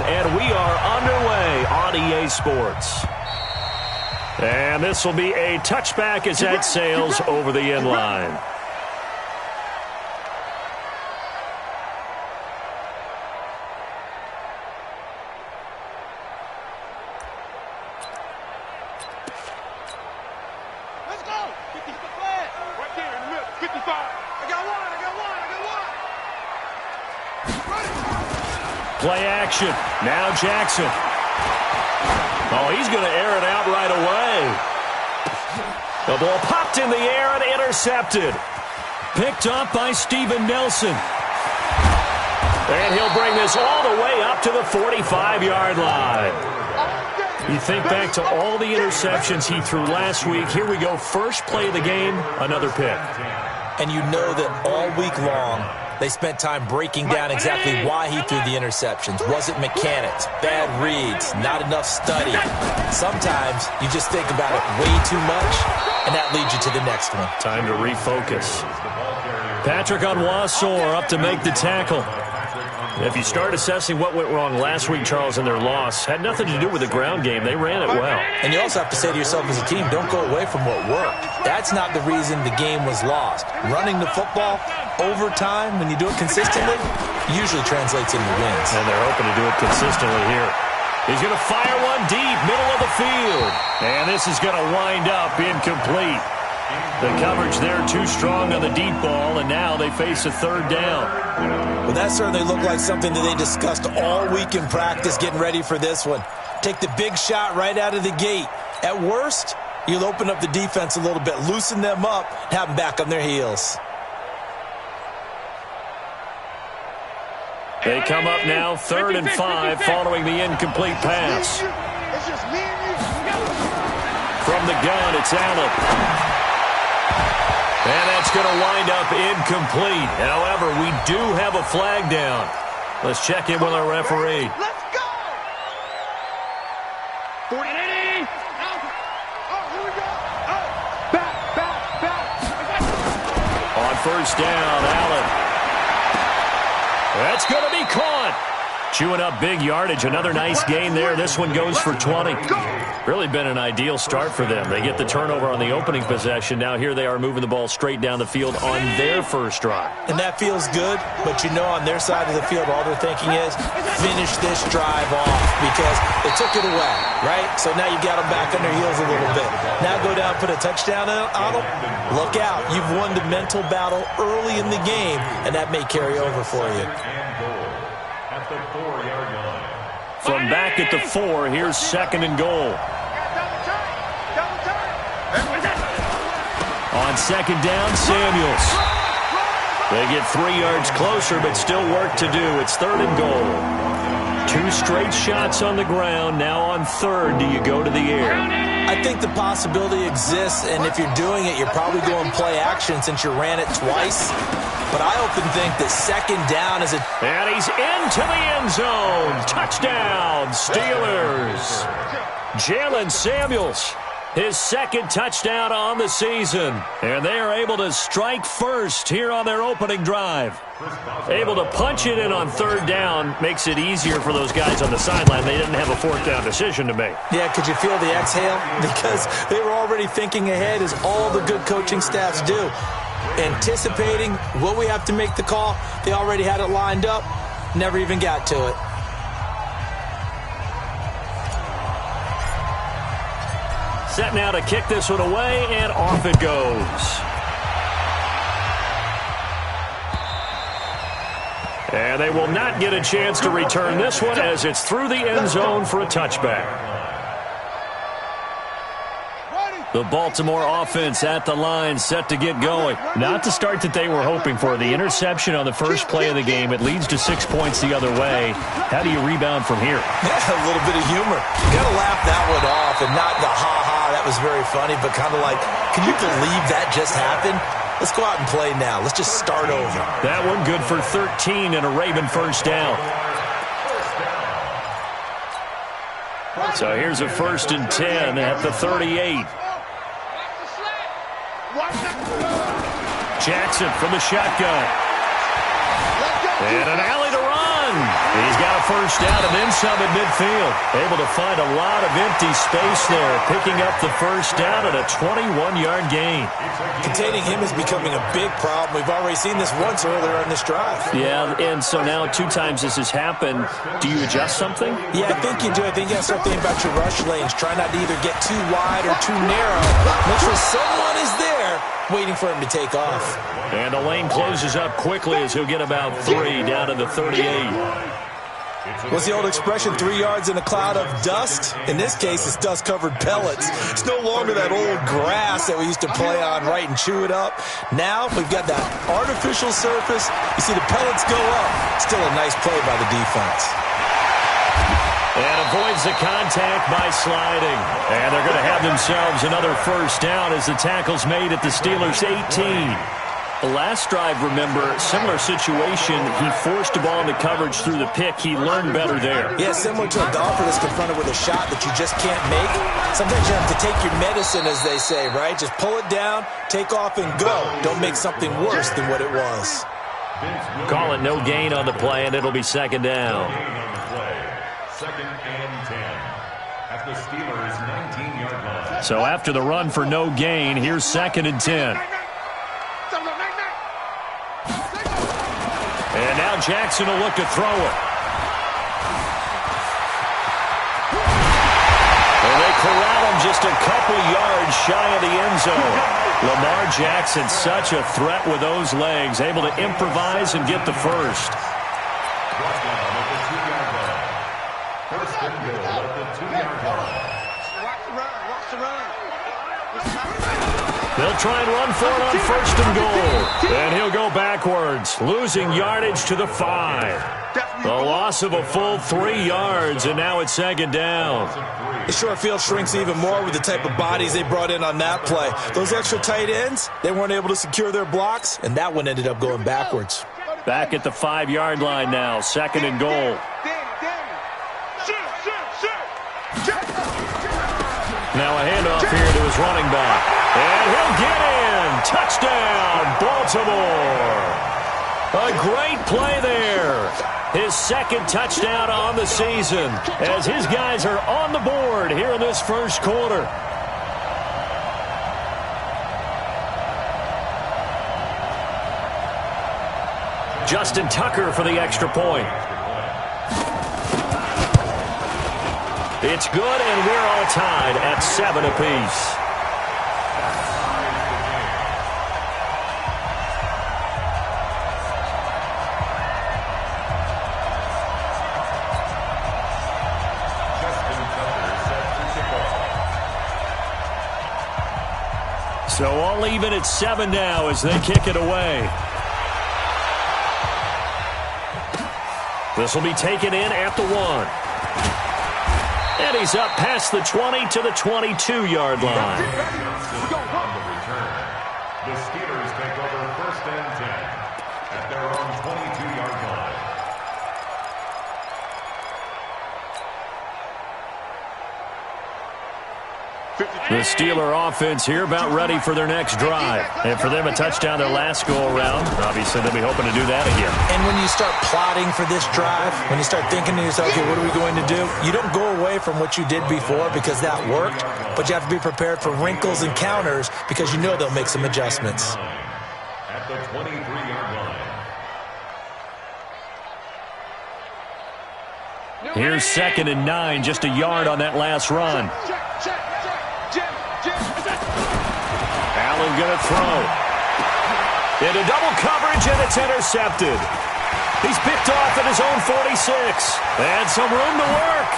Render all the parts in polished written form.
and we are underway on EA Sports. And this will be a touchback as that sails over the end line. Let's go. 50 flat. Right there in the middle. 55. I got one. Play action. Now Jackson. Oh, he's going to air it out right away. The ball popped in the air and intercepted. Picked up by Steven Nelson. And he'll bring this all the way up to the 45-yard line. You think back to all the interceptions he threw last week. Here we go. First play of the game, another pick. And you know that all week long, they spent time breaking down exactly why he threw the interceptions. Was it mechanics, bad reads, not enough study? Sometimes you just think about it way too much, and that leads you to the next one. Time to refocus. Patrick Onwuasor up to make the tackle. If you start assessing what went wrong last week, Charles, in their loss, had nothing to do with the ground game. They ran it well. And you also have to say to yourself as a team, don't go away from what worked. That's not the reason the game was lost. Running the football over time, when you do it consistently, usually translates into wins. And they're hoping to do it consistently here. He's going to fire one deep, middle of the field. And this is going to wind up incomplete. The coverage there too strong on the deep ball, and now they face a third down. Well, that certainly looked like something that they discussed all week in practice getting ready for this one. Take the big shot right out of the gate. At worst, you'll open up the defense a little bit, loosen them up, have them back on their heels. They come up now, 3rd and 5, following the incomplete pass. From the gun, it's Allen. And that's going to wind up incomplete. However, we do have a flag down. Let's check in with our referee. Let's go. 40. Oh, here we go. Oh, back. On first down, Allen. That's going to be caught. Chewing up big yardage. Another nice gain there. This one goes for 20. Really been an ideal start for them. They get the turnover on the opening possession. Now here they are moving the ball straight down the field on their first drive. And that feels good, but you know on their side of the field all they're thinking is finish this drive off because they took it away, right? So now you got them back on their heels a little bit. Now go down, put a touchdown on them. Look out. You've won the mental battle early in the game, and that may carry over for you. From back at the 4, here's 2nd and goal. On 2nd down, Samuels. They get 3 yards closer, but still work to do. It's 3rd and goal. 2 straight shots on the ground. Now on 3rd, do you go to the air? I think the possibility exists, and if you're doing it, you're probably going play action since you ran it twice. But I often think that 2nd down is a... And he's into the end zone. Touchdown, Steelers. Jalen Samuels, his 2nd touchdown on the season. And they are able to strike first here on their opening drive. Able to punch it in on 3rd down makes it easier for those guys on the sideline. They didn't have a 4th down decision to make. Yeah, could you feel the exhale? Because they were already thinking ahead, as all the good coaching staffs do. Anticipating what we have to make the call. They already had it lined up. Never even got to it. Set now to kick this one away, and off it goes. And they will not get a chance to return this one as it's through the end zone for a touchback. The Baltimore offense at the line, set to get going. Not the start that they were hoping for. The interception on the first play of the game, it leads to 6 points the other way. How do you rebound from here? Yeah, a little bit of humor. You got to laugh that one off and not the ha-ha, that was very funny, but kind of like, can you believe that just happened? Let's go out and play now. Let's just start over. That one good for 13 and a Raven first down. So here's a 1st and 10 at the 38. Jackson from the shotgun. And an alley to run. He's got a first down and then some at midfield. Able to find a lot of empty space there, picking up the first down and a 21-yard gain. Containing him is becoming a big problem. We've already seen this once earlier in this drive. Yeah, and so now 2 times this has happened. Do you adjust something? Yeah, I think you do. I think you have to start thinking about your rush lanes. Try not to either get too wide or too narrow. Make sure someone is there waiting for him to take off. And the lane closes up quickly as he'll get about 3 down to the 38. What's the old expression, 3 yards in a cloud of dust? In this case, it's dust-covered pellets. It's no longer that old grass that we used to play on, right, and chew it up. Now we've got that artificial surface. You see the pellets go up. Still a nice play by the defense. And avoids the contact by sliding. And they're going to have themselves another first down as the tackle's made at the Steelers' 18. The last drive, remember, similar situation. He forced the ball into coverage through the pick. He learned better there. Yeah, similar to a golfer that's confronted with a shot that you just can't make. Sometimes you have to take your medicine, as they say, right? Just pull it down, take off, and go. Don't make something worse than what it was. Call it no gain on the play, and it'll be second down. Second and 10 at the Steelers' 19-yard line. So after the run for no gain, here's second and 10. And now Jackson will look to throw it. And they corral him just a couple yards shy of the end zone. Lamar Jackson, such a threat with those legs, able to improvise and get the first. First and goal at the 2-yard line. Watch the run. They'll try and run for it on first and goal. And he'll go backwards, losing yardage to the 5. The loss of a full 3 yards, and now it's second down. The short field shrinks even more with the type of bodies they brought in on that play. Those extra tight ends, they weren't able to secure their blocks, and that one ended up going backwards. Back at the 5-yard line now, second and goal. Now a handoff here to his running back. And he'll get in. Touchdown, Baltimore. A great play there. His second touchdown on the season as his guys are on the board here in this first quarter. Justin Tucker for the extra point. It's good, and we're all tied at 7 apiece. So all even at 7 now as they kick it away. This will be taken in at the 1. And he's up past the 20 to the 22-yard line. On the return, the Steelers take over first and 10 at their own 22-yard line. The Steeler offense here about ready for their next drive. And for them, a touchdown their last go-around. Obviously, they'll be hoping to do that again. And when you start plotting for this drive, when you start thinking to yourself, okay, what are we going to do? You don't go away from what you did before because that worked, but you have to be prepared for wrinkles and counters because you know they'll make some adjustments. At the 23-yard line. Here's second and 9, just a yard on that last run. Allen going to throw. Into double coverage, and it's intercepted. He's picked off at his own 46. And some room to work.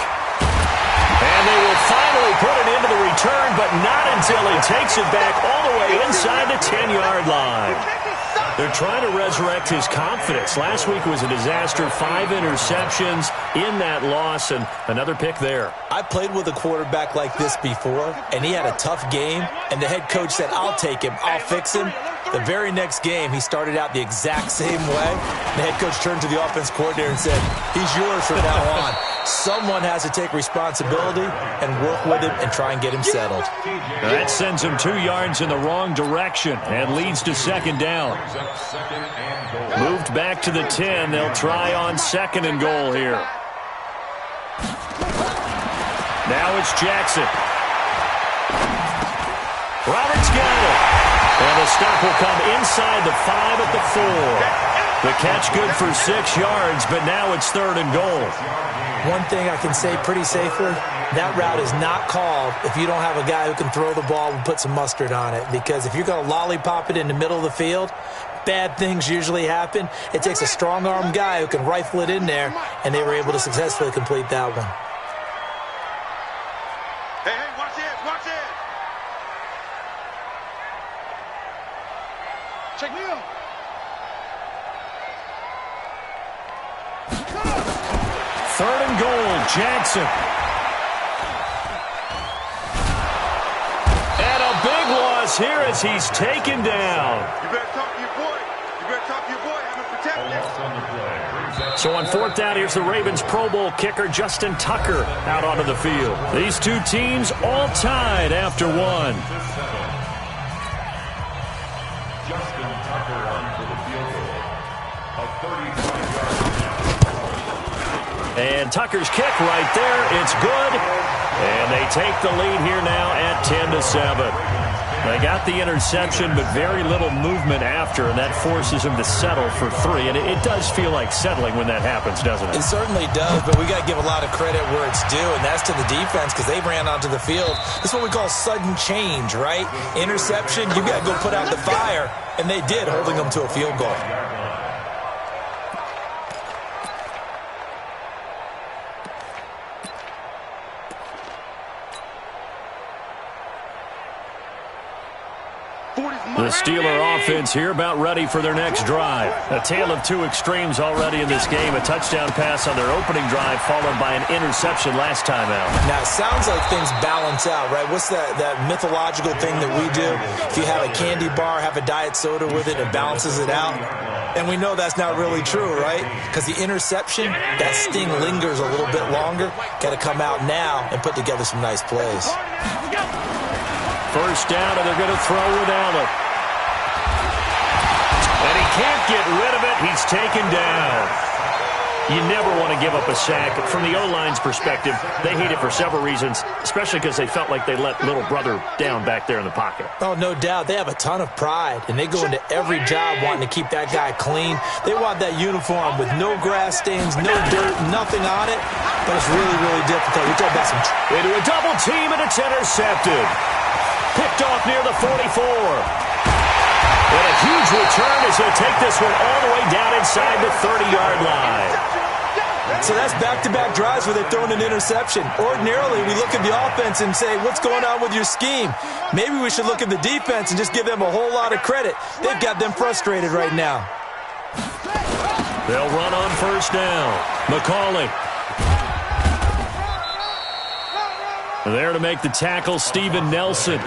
And they will finally put it into the return, but not until he takes it back all the way inside the 10-yard line. They're trying to resurrect his confidence. Last week was a disaster. 5 interceptions in that loss, and another pick there. I played with a quarterback like this before, and he had a tough game, and the head coach said, I'll take him, I'll fix him. The very next game, he started out the exact same way. The head coach turned to the offense coordinator and said, he's yours from now on. Someone has to take responsibility and work with him and try and get him settled. That sends him 2 yards in the wrong direction and leads to second down. Moved back to the 10. They'll try on second and goal here. Now it's Jackson. Roberts got it. And the stop will come inside the 5 at the 4. The catch good for 6 yards, but now it's third and goal. One thing I can say pretty safely, that route is not called if you don't have a guy who can throw the ball and put some mustard on it. Because if you're going to lollipop it in the middle of the field, bad things usually happen. It takes a strong-arm guy who can rifle it in there, and they were able to successfully complete that one. Hey, watch it, watch it. Check me out. Third and goal, Jackson. And a big loss here as he's taken down. You better talk to your boy. You better talk to your boy. Have him protected. So on fourth down, here's the Ravens Pro Bowl kicker Justin Tucker out onto the field. These two teams all tied after one. Justin Tucker on for the field goal. A 35-yard. And Tucker's kick right there. It's good. And they take the lead here now at 10-7. They got the interception, but very little movement after, and that forces them to settle for 3. And it does feel like settling when that happens, doesn't it? It certainly does, but we got to give a lot of credit where it's due, and that's to the defense because they ran onto the field. This is what we call sudden change, right? Interception, you got to go put out the fire, and they did, holding them to a field goal. The Steeler offense here about ready for their next drive. A tale of two extremes already in this game. A touchdown pass on their opening drive followed by an interception last time out. Now, it sounds like things balance out, right? What's that mythological thing that we do? If you have a candy bar, have a diet soda with it, it balances it out. And we know that's not really true, right? Because the interception, that sting lingers a little bit longer. Got to come out now and put together some nice plays. First down, and they're going to throw without him. And he can't get rid of it. He's taken down. You never want to give up a sack. From the O-line's perspective, they hate it for several reasons, especially because they felt like they let little brother down back there in the pocket. Oh, no doubt. They have a ton of pride, and they go into every job wanting to keep that guy clean. They want that uniform with no grass stains, no dirt, nothing on it. But it's really, really difficult. You talk about some... Into a double team, and it's intercepted. Picked off near the 44. And a huge return as he'll take this one all the way down inside the 30-yard line. So that's back-to-back drives where they've thrown an interception. Ordinarily, we look at the offense and say, what's going on with your scheme? Maybe we should look at the defense and just give them a whole lot of credit. They've got them frustrated right now. They'll run on first down. McCauley. There to make the tackle, Steven Nelson.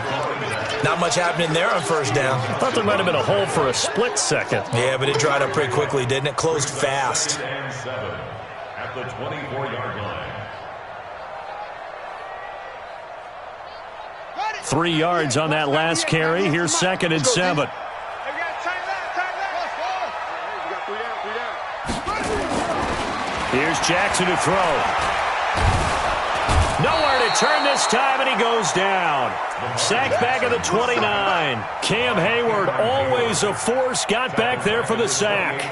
Not much happening there on first down. I thought there might have been a hole for a split second. Yeah, but it dried up pretty quickly, didn't it? Closed fast. At the 24-yard line. 3 yards on that last carry. Here's second and 7. Here's Jackson to throw. Nowhere to turn this time, and he goes down. Sacked back at the 29. Cam Hayward, always a force, got back there for the sack.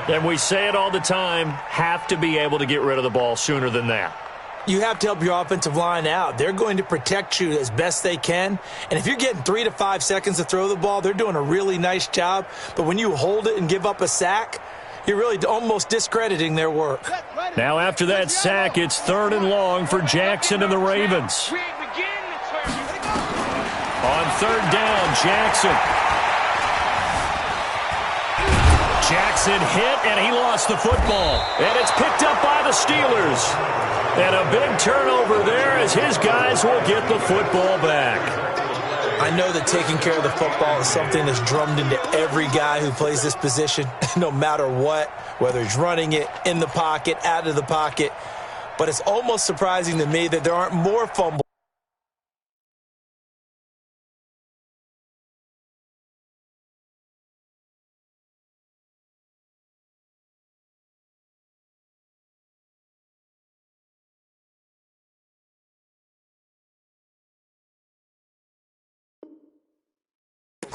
And we say it all the time, have to be able to get rid of the ball sooner than that. You have to help your offensive line out. They're going to protect you as best they can. And if you're getting 3 to 5 seconds to throw the ball, they're doing a really nice job. But when you hold it and give up a sack, you're really almost discrediting their work. Now after that sack, it's third and long for Jackson and the Ravens. On third down, Jackson. Jackson hit, and he lost the football. And it's picked up by the Steelers. And a big turnover there as his guys will get the football back. I know that taking care of the football is something that's drummed into every guy who plays this position, no matter what, whether he's running it, in the pocket, out of the pocket. But it's almost surprising to me that there aren't more fumbles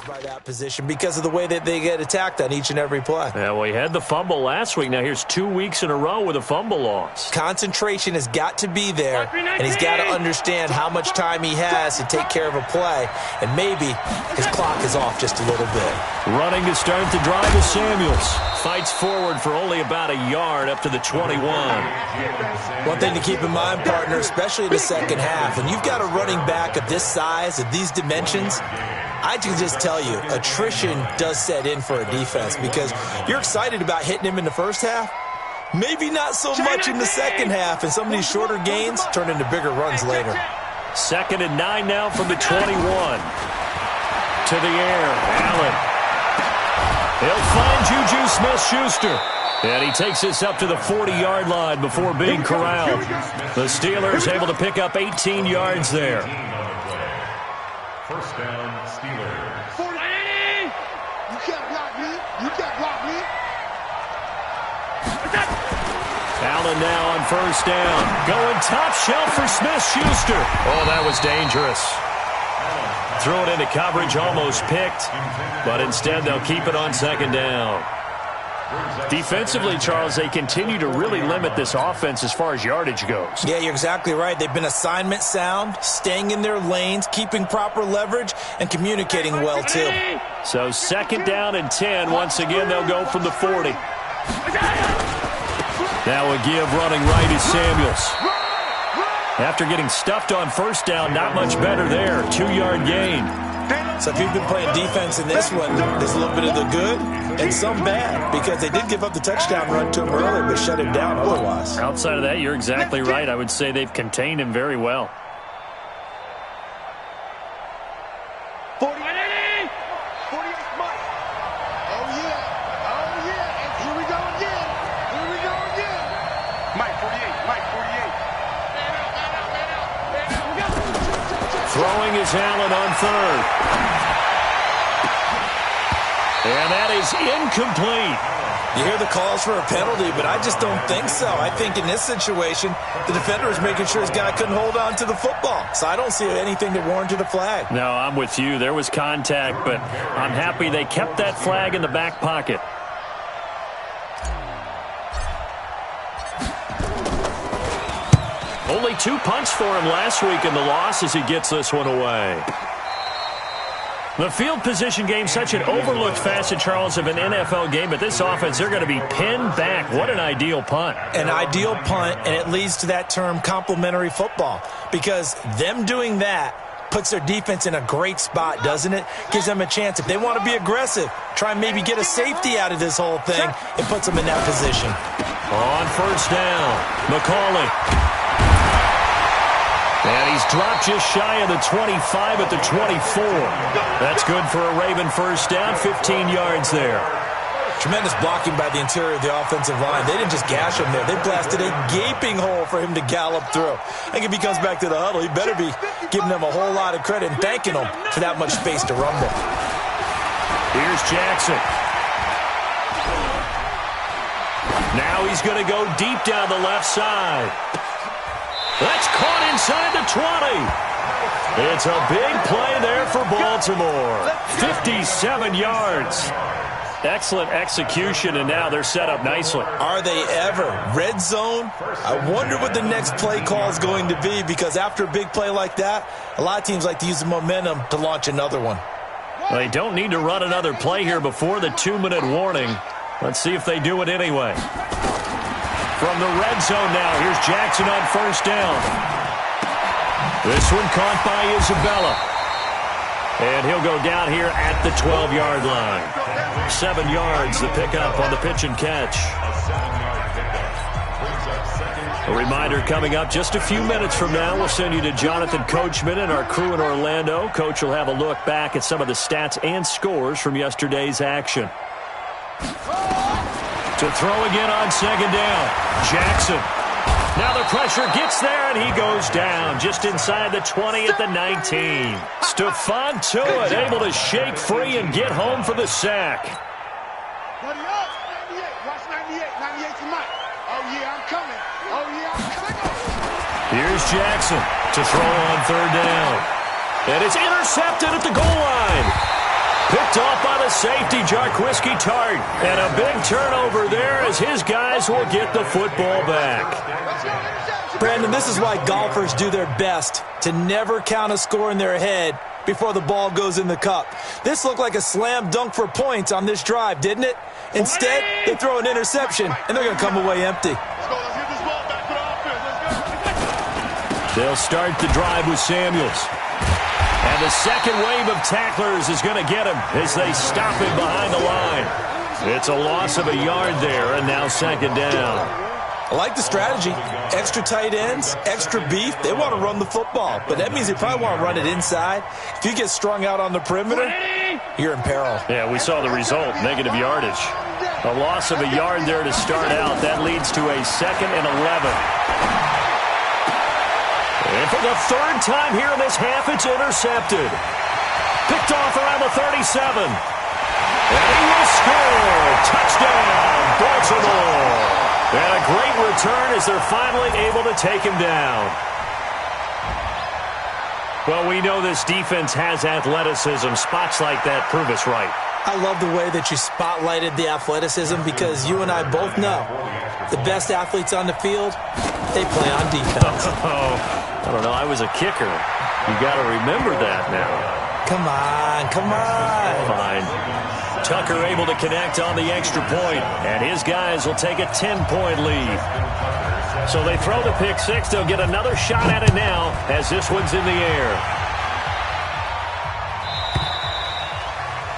by that position because of the way that they get attacked on each and every play. Yeah, well, he had the fumble last week. Now here's 2 weeks in a row with a fumble loss. Concentration has got to be there, and he's got to understand how much time he has to take care of a play, and maybe his clock is off just a little bit. Running to start the drive is Samuels. Fights forward for only about a yard up to the 21. One thing to keep in mind, partner, especially in the second half, when you've got a running back of this size, of these dimensions, I can just tell you, attrition does set in for a defense because you're excited about hitting him in the first half. Maybe not so much in the second half, and some of these shorter gains turn into bigger runs later. 2nd and 9 now from the 21. To the air, Allen. He'll find Juju Smith-Schuster. And he takes this up to the 40-yard line before being corralled. The Steelers able to pick up 18 yards there. First down, Steelers. 40. You can't block me. You can't block me. Allen now on first down. Going top shelf for Smith-Schuster. Oh, that was dangerous. Throw it into coverage, almost picked. But instead, they'll keep it on 2nd down. Defensively, Charles, they continue to really limit this offense as far as yardage goes. Yeah, you're exactly right. They've been assignment sound, staying in their lanes, keeping proper leverage, and communicating well, too. So 2nd down and 10. Once again, they'll go from the 40. Now a give running right is Samuels. After getting stuffed on first down, not much better there. 2-yard gain. So if you've been playing defense in this one, there's a little bit of the good and some bad because they did give up the touchdown run to him earlier but shut him down otherwise. Outside of that, you're exactly right. I would say they've contained him very well. 40. 48's Mike. Oh, yeah. Oh, yeah. And here we go again. Here we go again. Mike, 48. Mike, 48. Man out, man out, man out. Man out. We got Throwing is Allen on 3rd. And that is incomplete. You hear the calls for a penalty, but I just don't think so. I think in this situation, the defender is making sure his guy couldn't hold on to the football. So I don't see anything that warranted a flag. No, I'm with you. There was contact, but I'm happy they kept that flag in the back pocket. Only 2 punts for him last week in the loss as he gets this one away. The field position game, such an overlooked facet, Charles, of an NFL game, but this offense, they're going to be pinned back. What an ideal punt. An ideal punt, and it leads to that term complementary football because them doing that puts their defense in a great spot, doesn't it? Gives them a chance. If they want to be aggressive, try and maybe get a safety out of this whole thing, it puts them in that position. On first down, McCauley. And he's dropped just shy of the 25 at the 24. That's good for a Raven first down, 15 yards there. Tremendous blocking by the interior of the offensive line. They didn't just gash him there. They blasted a gaping hole for him to gallop through. I think if he comes back to the huddle, he better be giving them a whole lot of credit and thanking them for that much space to rumble. Here's Jackson. Now he's going to go deep down the left side. That's caught inside the 20. It's a big play there for Baltimore. 57 yards. Excellent execution, and now they're set up nicely. Are they ever? Red zone? I wonder what the next play call is going to be because after a big play like that, a lot of teams like to use the momentum to launch another one. They don't need to run another play here before the 2-minute warning. Let's see if they do it anyway. From the red zone now, here's Jackson on first down. This one caught by Isabella. And he'll go down here at the 12-yard line. 7 yards, the pickup on the pitch and catch. A reminder coming up just a few minutes from now, we'll send you to Jonathan Coachman and our crew in Orlando. Coach will have a look back at some of the stats and scores from yesterday's action. To throw again on second down. Jackson. Now the pressure gets there, and he goes down just inside the 20 at the 19. Stephon Tuitt able to shake free and get home for the sack. 98, watch 98. 98's mine. Oh, yeah, I'm coming. Oh, yeah, I'm coming. Here's Jackson to throw on third down. And it's intercepted at the goal line. Picked off by the safety, Jarquiski Tart. And a big turnover there as his guys will get the football back. Brandon, this is why golfers do their best to never count a score in their head before the ball goes in the cup. This looked like a slam dunk for points on this drive, didn't it? Instead, they throw an interception, and they're going to come away empty. They'll start the drive with Samuels. And the second wave of tacklers is going to get him as they stop him behind the line. It's a loss of a yard there, and now second down. I like the strategy. Extra tight ends, extra beef. They want to run the football, but that means they probably want to run it inside. If you get strung out on the perimeter, you're in peril. Yeah, we saw the result, negative yardage. A loss of a yard there to start out. That leads to a 2nd and 11. And for the third time here in this half, it's intercepted. Picked off around the 37. And he will score. Touchdown, Baltimore. And a great return as they're finally able to take him down. Well, we know this defense has athleticism. Spots like that prove us right. I love the way that you spotlighted the athleticism because you and I both know the best athletes on the field, they play on defense. I don't know. I was a kicker. You got to remember that now. Come on, come on. Fine. Tucker able to connect on the extra point, and his guys will take a 10-point lead. So they throw the pick six. They'll get another shot at it now as this one's in the air.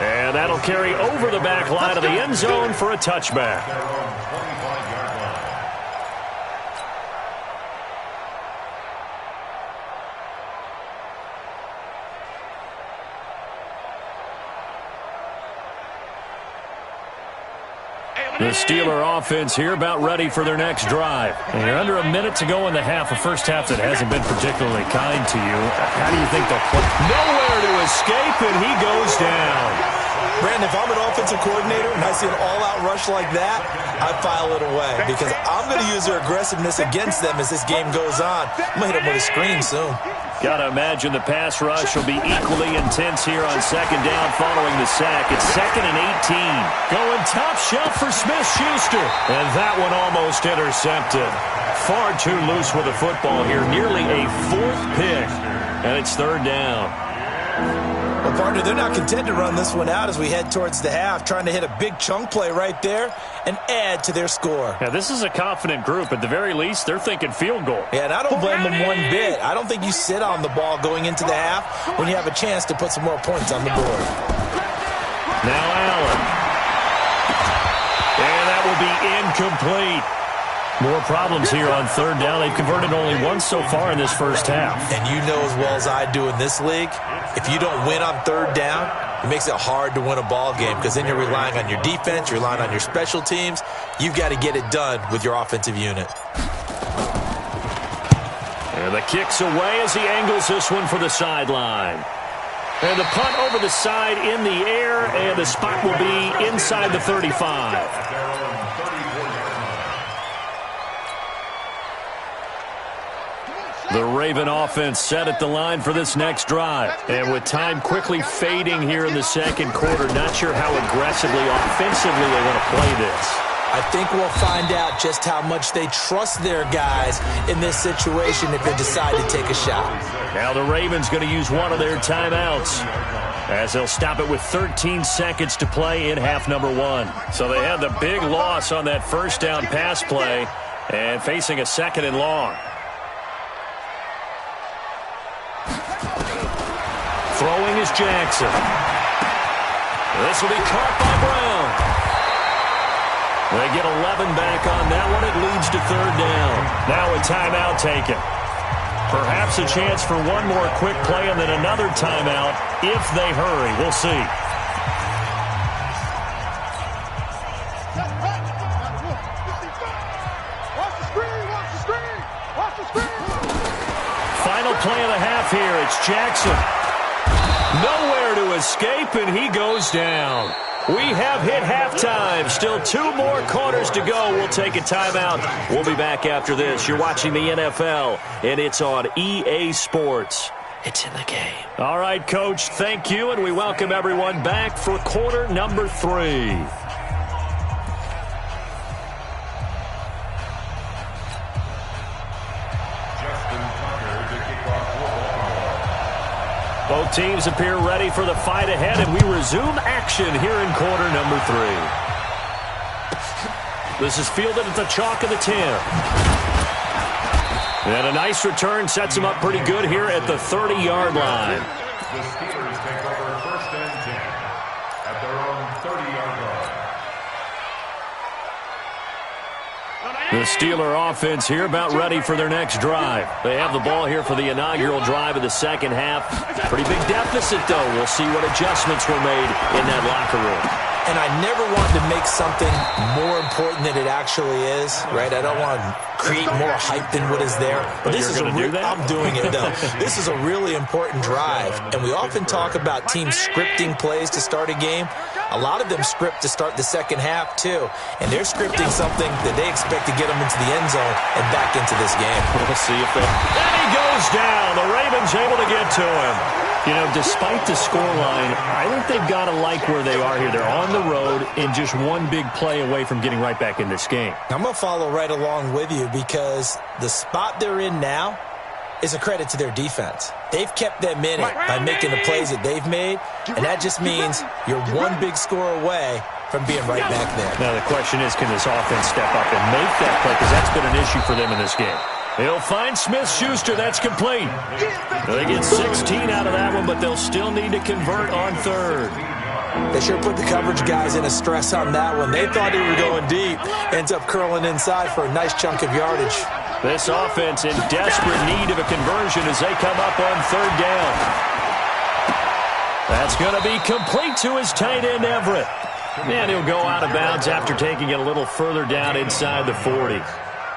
And that'll carry over the back line of the end zone for a touchback. The Steeler offense here about ready for their next drive. And you're under a minute to go in the half, a first half that hasn't been particularly kind to you. How do you think they'll play? Nowhere to escape, and he goes down. Brandon, if I'm an offensive coordinator and I see an all-out rush like that, I file it away because I'm going to use their aggressiveness against them as this game goes on. I'm going to hit them with a screen soon. Got to imagine the pass rush will be equally intense here on second down following the sack. It's 2nd and 18. Going top shelf for Smith-Schuster. And that one almost intercepted. Far too loose with the football here. Nearly a 4th pick. And it's 3rd down. Well, partner, they're not content to run this one out as we head towards the half, trying to hit a big chunk play right there and add to their score. Yeah, this is a confident group. At the very least, they're thinking field goal. Yeah, and I don't blame them one bit. I don't think you sit on the ball going into the half when you have a chance to put some more points on the board. Now Allen. And that will be incomplete. More problems here on 3rd down. They've converted only once so far in this first half. And you know as well as I do in this league, if you don't win on 3rd down, it makes it hard to win a ball game because then you're relying on your defense, you're relying on your special teams. You've got to get it done with your offensive unit. And the kick's away as he angles this one for the sideline. And the punt over the side in the air, and the spot will be inside the 35. The Raven offense set at the line for this next drive. And with time quickly fading here in the second quarter, not sure how aggressively, offensively they want to play this. I think we'll find out just how much they trust their guys in this situation if they decide to take a shot. Now the Ravens going to use one of their timeouts as they'll stop it with 13 seconds to play in half number 1. So they had the big loss on that first down pass play and facing a 2nd and long. Throwing is Jackson. This will be caught by Brown. They get 11 back on that one. It leads to third down. Now a timeout taken. Perhaps a chance for one more quick play and then another timeout if they hurry. We'll see. Final play of the half here. It's Jackson. Nowhere to escape, and he goes down. We have hit halftime. Still 2 more quarters to go. We'll take a timeout. We'll be back after this. You're watching the NFL, and it's on EA Sports. It's in the game. All right, Coach, thank you, and we welcome everyone back for quarter number 3. Both teams appear ready for the fight ahead, and we resume action here in quarter number 3. This is fielded at the chalk of the 10. And a nice return sets him up pretty good here at the 30-yard line. The Steelers take over first and 10 at their own 30-yard line. The Steeler offense here about ready for their next drive. They have the ball here for the inaugural drive of the second half. Pretty big deficit, though. We'll see what adjustments were made in that locker room. And I never want to make something more important than it actually is, right? I don't want to create more hype than what is there. But this is I'm doing it, though. This is a really important drive. And we often talk about teams scripting plays to start a game. A lot of them script to start the second half, too. And they're scripting something that they expect to get them into the end zone and back into this game. We'll see if they... And he goes down. The Ravens able to get to him. You know, despite the scoreline, I think they've got to like where they are here. They're on the road and just one big play away from getting right back in this game. I'm going to follow right along with you because the spot they're in now is a credit to their defense. They've kept them in it by making the plays that they've made, and that just means you're one big score away from being right back there. Now the question is, can this offense step up and make that play? Because that's been an issue for them in this game. He'll find Smith-Schuster. That's complete. They get 16 out of that one, but they'll still need to convert on third. They sure put the coverage guys in a stress on that one. They thought he was going deep. Ends up curling inside for a nice chunk of yardage. This offense in desperate need of a conversion as they come up on third down. That's going to be complete to his tight end, Everett. And he'll go out of bounds after taking it a little further down inside the 40.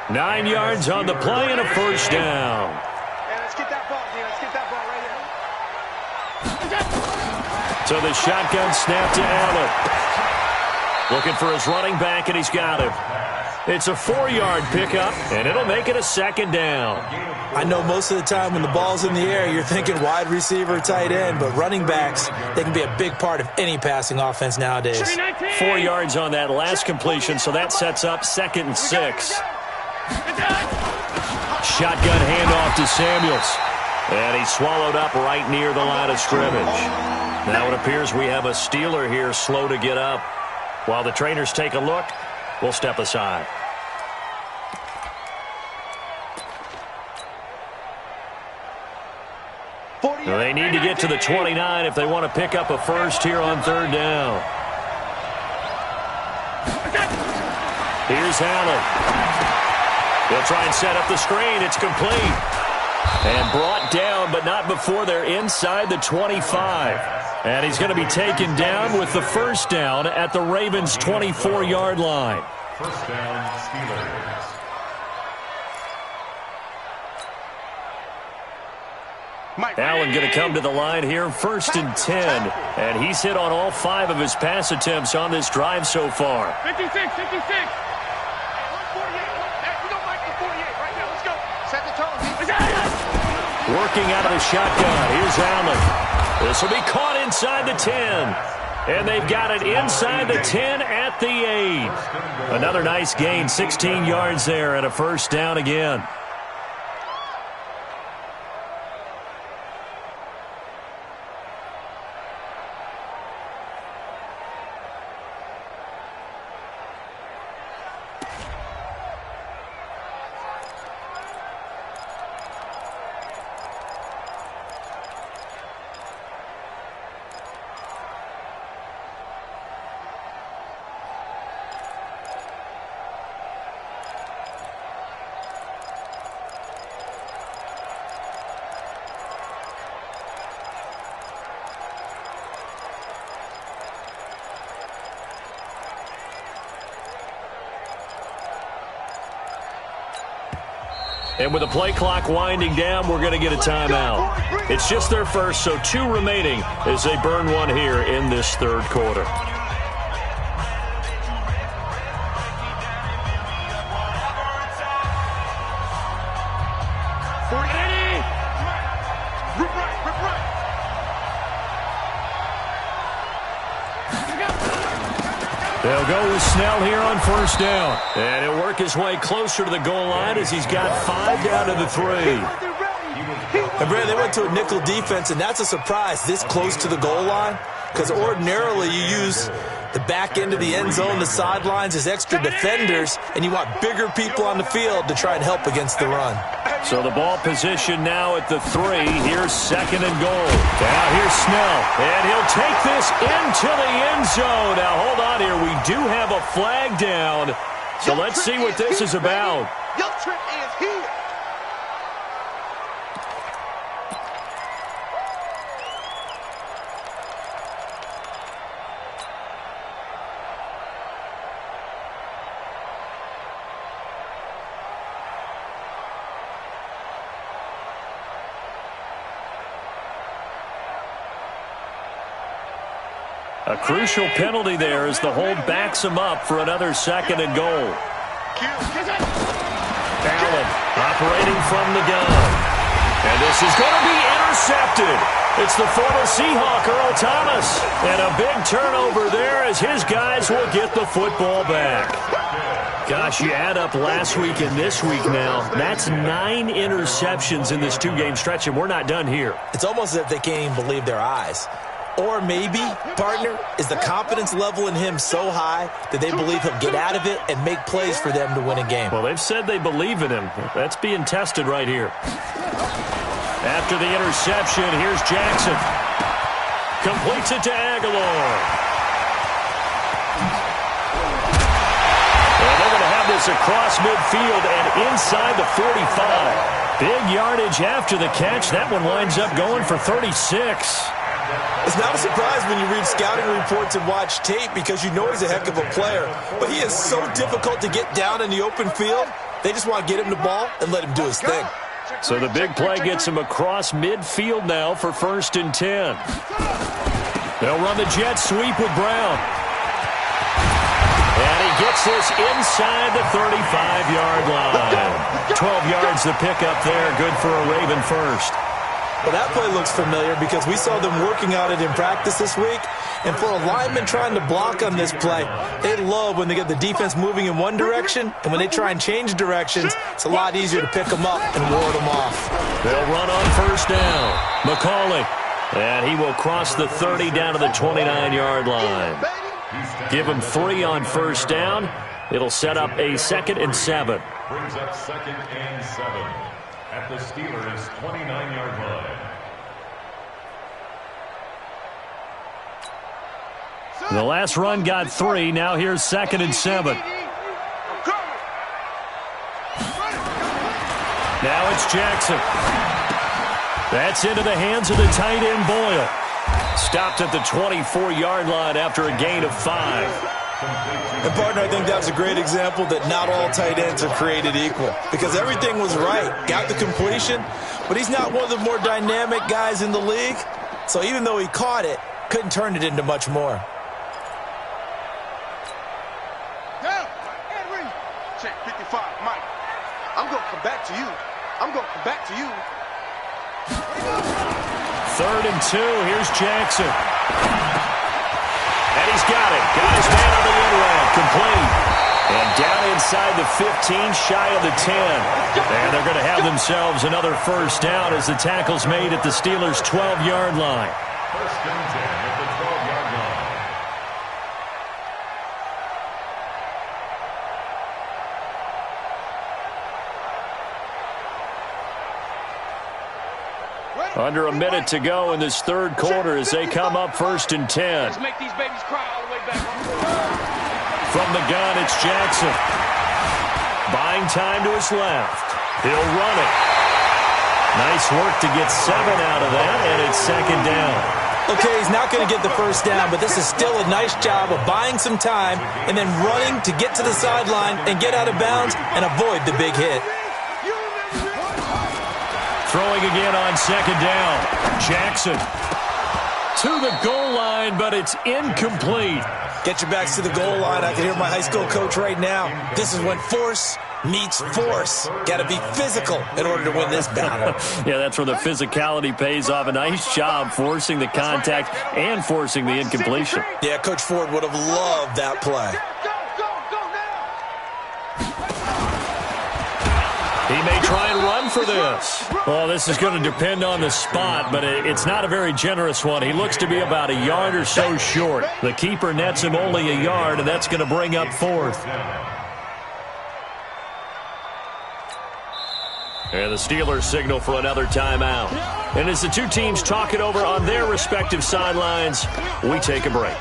9 yards on the play and a first down. Hey, let's get that ball, Let's get that ball right here. So the shotgun snap to Allen. Looking for his running back, and he's got him. It's a 4-yard pickup, and it'll make it a second down. I know most of the time when the ball's in the air, you're thinking wide receiver, tight end, but running backs, they can be a big part of any passing offense nowadays. 4 yards on that last completion, so that sets up 2nd and 6. Shotgun handoff to Samuels. And he's swallowed up right near the line of scrimmage. Now it appears we have a Steeler here slow to get up. While the trainers take a look, we'll step aside. They need to get to the 29 if they want to pick up a first here on third down. Here's Allen. They'll try and set up the screen. It's complete. And brought down, but not before they're inside the 25. And he's going to be taken down with the first down at the Ravens' 24-yard line. First down, Steelers. Allen going to come to the line here, 1st and 10. And he's hit on all 5 of his pass attempts on this drive so far. 56, 56. 148. You don't like the 48 right now. Let's go. Set the tone. Working out of the shotgun. Here's Allen. This will be caught inside the 10. And they've got it inside the 10 at the 8. Another nice gain, 16 yards there and a first down again. And with the play clock winding down, we're going to get a timeout. It's just their first, so 2 remaining as they burn one here in this third quarter. They'll go with Snell here on first down. And he'll work his way closer to the goal line as he's got 5 down to the 3. And Brad, they went to a nickel defense, and that's a surprise this close to the goal line, because ordinarily you use the back end of the end zone, the sidelines as extra defenders, and you want bigger people on the field to try and help against the run. So the ball position now at the 3. Here's second and goal. Now here's Snell, and he'll take this into the end zone. Now hold on here. We do have a flag down, so let's see what this is about. Your trip is here. A crucial penalty there as the hold backs him up for another second and goal. Allen operating from the gun. And this is going to be intercepted. It's the former Seahawk, Earl Thomas. And a big turnover there as his guys will get the football back. Gosh, you add up last week and this week now. That's 9 interceptions in this 2-game stretch, and we're not done here. It's almost as if they can't even believe their eyes. Or maybe, partner, is the confidence level in him so high that they believe he'll get out of it and make plays for them to win a game. Well, they've said they believe in him. That's being tested right here. After the interception, here's Jackson. Completes it to Aguilar. And they're going to have this across midfield and inside the 45. Big yardage after the catch. That one winds up going for 36. It's not a surprise when you read scouting reports and watch tape because you know he's a heck of a player. But he is so difficult to get down in the open field. They just want to get him the ball and let him do his thing. So the big play gets him across midfield now for 1st and 10. They'll run the jet sweep with Brown. And he gets this inside the 35-yard line. 12 yards the pickup there. Good for a Raven first. Well, that play looks familiar because we saw them working on it in practice this week. And for a lineman trying to block on this play, they love when they get the defense moving in one direction, and when they try and change directions, it's a lot easier to pick them up and ward them off. They'll run on first down. McCauley. And he will cross the 30 down to the 29-yard line. Give him 3 on first down. It'll set up a 2nd and 7. Brings up 2nd and 7 at the Steelers' 29-yard line. The last run got 3. Now here's 2nd and 7. Now it's Jackson. That's into the hands of the tight end Boyle. Stopped at the 24-yard line after a gain of 5. And, partner, I think that was a great example that not all tight ends are created equal because everything was right. Got the completion, but he's not one of the more dynamic guys in the league. So even though he caught it, couldn't turn it into much more. Check 55, Mike. I'm going to come back to you. I'm going to come back to you. 3rd and 2. Here's Jackson. And he's got it. Got his man on the end round. Complete. And down inside the 15, shy of the 10. And they're going to have themselves another first down as the tackle's made at the Steelers' 12-yard line. 1st and 10 at the 12-yard line. Under a minute to go in this third quarter as they come up 1st and 10. Let's make these babies cry all the way back. From the gun, it's Jackson. Buying time to his left. He'll run it. Nice work to get 7 out of that, and it's 2nd down. Okay, he's not going to get the first down, but this is still a nice job of buying some time and then running to get to the sideline and get out of bounds and avoid the big hit. You remember throwing again on second down. Jackson to the goal line, but it's incomplete. Get your backs to the goal line. I can hear my high school coach right now. This is when force meets force. Got to be physical in order to win this battle. Yeah, that's where the physicality pays off. A nice job forcing the contact and forcing the incompletion. Yeah, Coach Ford would have loved that play. He may try and run for this. Well, this is going to depend on the spot, but it's not a very generous one. He looks to be about a yard or so short. The keeper nets him only a yard, and that's going to bring up fourth. And the Steelers signal for another timeout. And as the two teams talk it over on their respective sidelines, we take a break.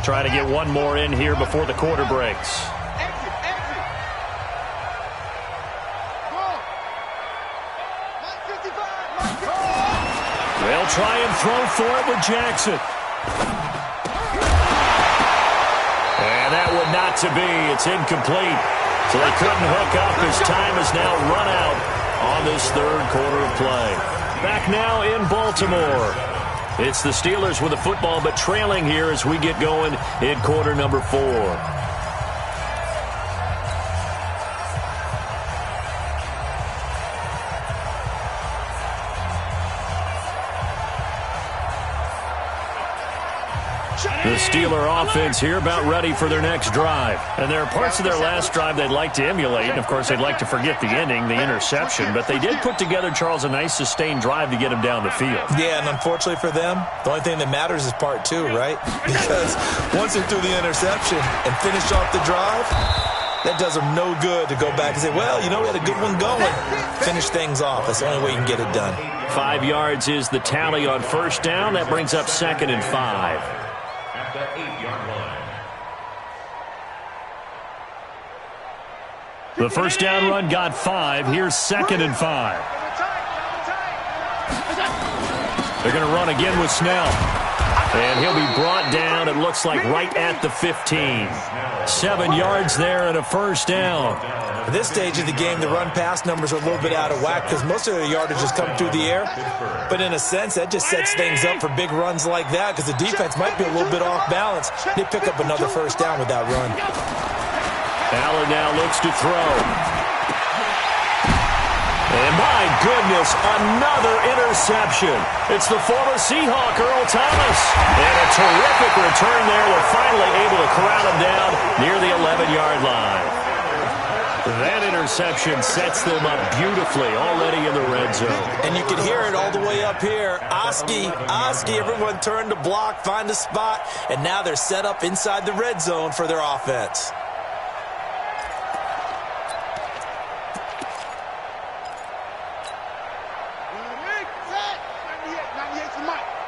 Trying to get one more in here before the quarter breaks. They'll try and throw for it with Jackson. And that would not to be. It's incomplete. So they couldn't hook up as time has now run out on this third quarter of play. Back now in Baltimore. It's the Steelers with the football, but trailing here as we get going in quarter number 4. The Steeler offense here about ready for their next drive. And there are parts of their last drive they'd like to emulate. And, of course, they'd like to forget the ending, the interception. But they did put together, Charles, a nice sustained drive to get him down the field. Yeah, and unfortunately for them, the only thing that matters is part 2, right? Because once they're through the interception and finish off the drive, that does them no good to go back and say, well, you know, we had a good one going. Finish things off. That's the only way you can get it done. 5 yards is the tally on first down. That brings up 2nd and 5. The 8-yard line. The first down run got 5. Here's 2nd and 5. They're going to run again with Snell. And he'll be brought down, it looks like, right at the 15. 7 yards there and a first down. At this stage of the game, the run-pass numbers are a little bit out of whack because most of their yardage has come through the air. But in a sense, that just sets things up for big runs like that because the defense might be a little bit off balance. They pick up another first down with that run. Allen now looks to throw. And my goodness, another interception. It's the former Seahawk, Earl Thomas. And a terrific return there. They're finally able to corral him down near the 11-yard line. That interception sets them up beautifully already in the red zone. And you can hear it all the way up here. Oski, everyone turned to block, find a spot, and now they're set up inside the red zone for their offense.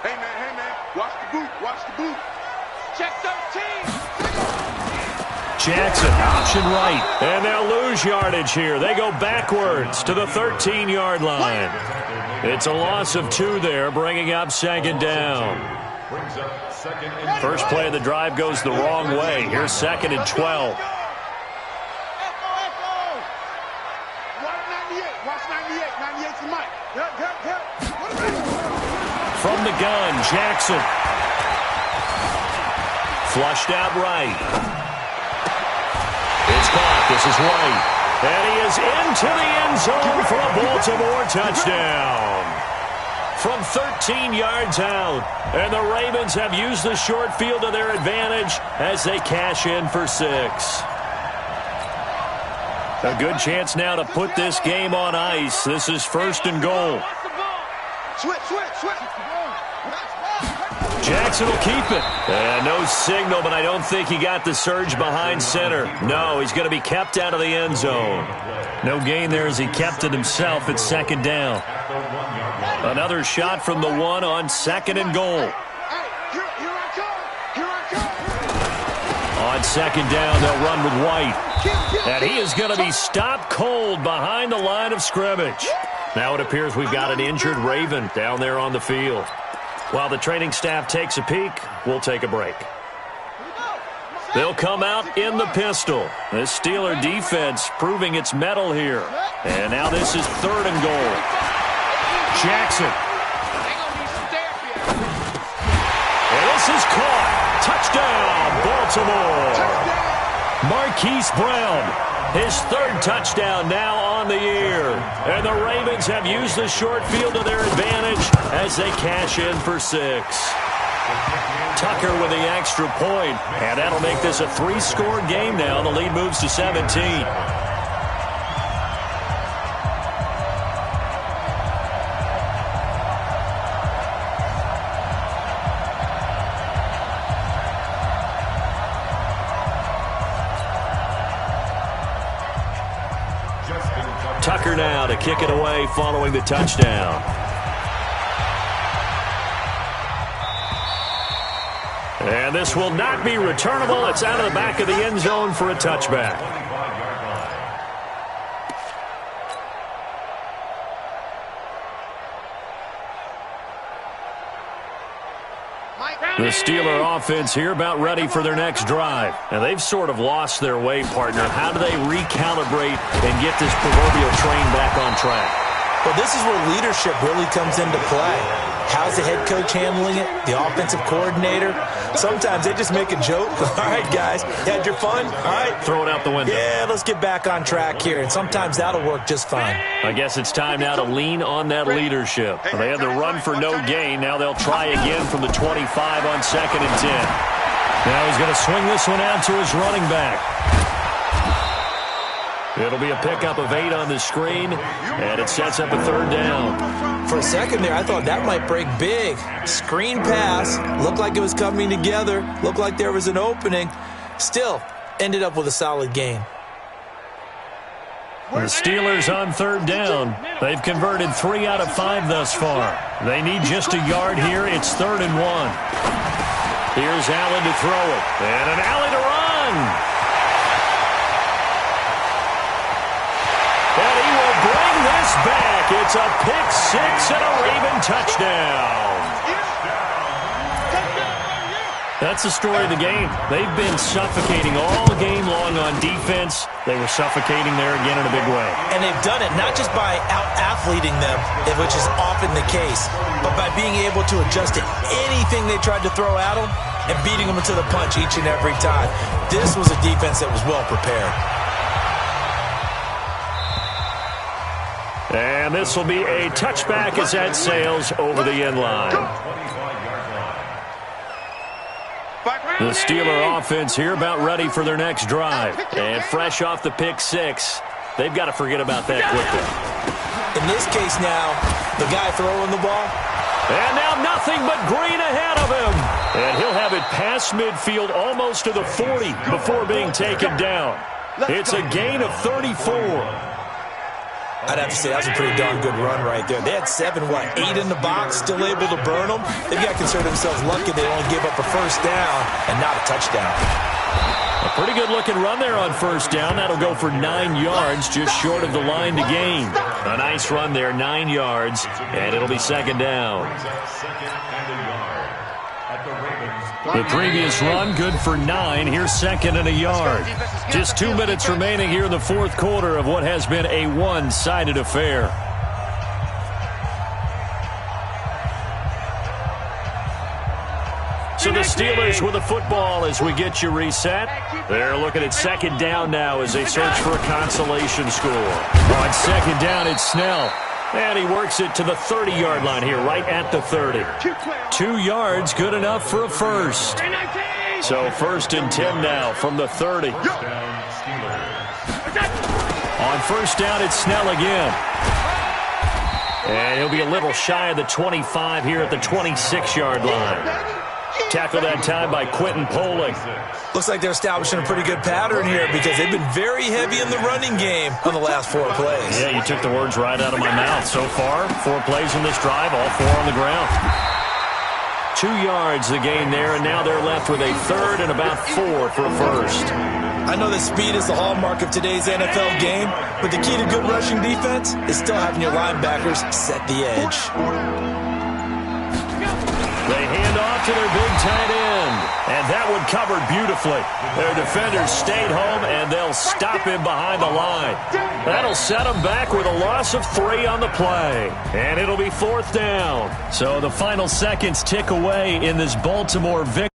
Hey, man, watch the boot. Check 13. Jackson, option right, and they'll lose yardage here. They go backwards to the 13-yard line. It's a loss of 2 there, bringing up 2nd down. First play of the drive goes the wrong way. Here's 2nd and 12. From the gun, Jackson. Flushed out right. It's caught. This is White. And he is into the end zone for a Baltimore touchdown. From 13 yards out. And the Ravens have used the short field to their advantage as they cash in for 6. A good chance now to put this game on ice. This is 1st and goal. Switch. Jackson will keep it. No signal, but I don't think he got the surge behind center. No, he's going to be kept out of the end zone. No gain there as he kept it himself at 2nd down. Another shot from the 1 on 2nd and goal. Here I come. On On second down, they'll run with White. And he is going to be stopped cold behind the line of scrimmage. Now it appears we've got an injured Raven down there on the field. While the training staff takes a peek, we'll take a break. They'll come out in the pistol. This Steeler defense proving its mettle here. And now this is 3rd and goal. Jackson. And this is caught. Touchdown, Baltimore. Marquise Brown, his 3rd touchdown now on the year. And the Ravens have used the short field to their advantage as they cash in for 6. Tucker with the extra point, and that'll make this a 3-score game now. The lead moves to 17. Tucker now to kick it away following the touchdown. And this will not be returnable. It's out of the back of the end zone for a touchback. The Steeler offense here about ready for their next drive. And they've sort of lost their way, partner. How do they recalibrate and get this proverbial train back on track? Well, this is where leadership really comes into play. How's the head coach handling it? The offensive coordinator? Sometimes they just make a joke. All right, guys, you had your fun? All right. Throw it out the window. Yeah, let's get back on track here. And sometimes that'll work just fine. I guess it's time now to lean on that leadership. They had the run for no gain. Now they'll try again from the 25 on 2nd and 10. Now he's going to swing this one out to his running back. It'll be a pickup of 8 on the screen, and it sets up a 3rd down. For a second there, I thought that might break big. Screen pass, looked like it was coming together, looked like there was an opening. Still, ended up with a solid gain. The Steelers on 3rd down. They've converted 3 out of 5 thus far. They need just a yard here. It's 3rd and 1. Here's Allen to throw it, and an alley to run. And he will bring this back. It's a pick 6 and a Raven touchdown. That's the story of the game. They've been suffocating all game long on defense. They were suffocating there again in a big way. And they've done it not just by out-athleting them, which is often the case, but by being able to adjust to anything they tried to throw at them and beating them to the punch each and every time. This was a defense that was well prepared. And this will be a touchback as that sails over the end line. The Steeler offense here about ready for their next drive. And fresh off the pick 6, they've got to forget about that quickly. In this case now, the guy throwing the ball. And now nothing but green ahead of him. And he'll have it past midfield almost to the 40 before being taken down. It's a gain of 34. I'd have to say that was a pretty darn good run right there. They had 8 in the box, still able to burn them. They've got to consider themselves lucky they only gave up a 1st down and not a touchdown. A pretty good-looking run there on 1st down. That'll go for 9 yards, just short of the line to gain. A nice run there, 9 yards, and it'll be 2nd down. The previous run, good for 9. Here's 2nd and a yard. Just 2 minutes remaining here in the 4th quarter of what has been a one-sided affair. So the Steelers with the football as we get you reset. They're looking at 2nd down now as they search for a consolation score. On 2nd down, it's Snell. And he works it to the 30-yard line here, right at the 30. 2 yards, good enough for a first. So 1st and 10 now from the 30. On 1st down, it's Snell again. And he'll be a little shy of the 25 here at the 26-yard line. Tackled that time by Quentin Poling. Looks like they're establishing a pretty good pattern here because they've been very heavy in the running game on the last 4 plays. Yeah, you took the words right out of my mouth. So far, 4 plays in this drive, all 4 on the ground. 2 yards the gain there, and now they're left with a third and about 4 for a first. I know that speed is the hallmark of today's NFL game, but the key to good rushing defense is still having your linebackers set the edge. They hand off to their big tight end, and that one covered beautifully. Their defenders stayed home, and they'll stop him behind the line. That'll set them back with a loss of 3 on the play, and it'll be 4th down. So the final seconds tick away in this Baltimore victory.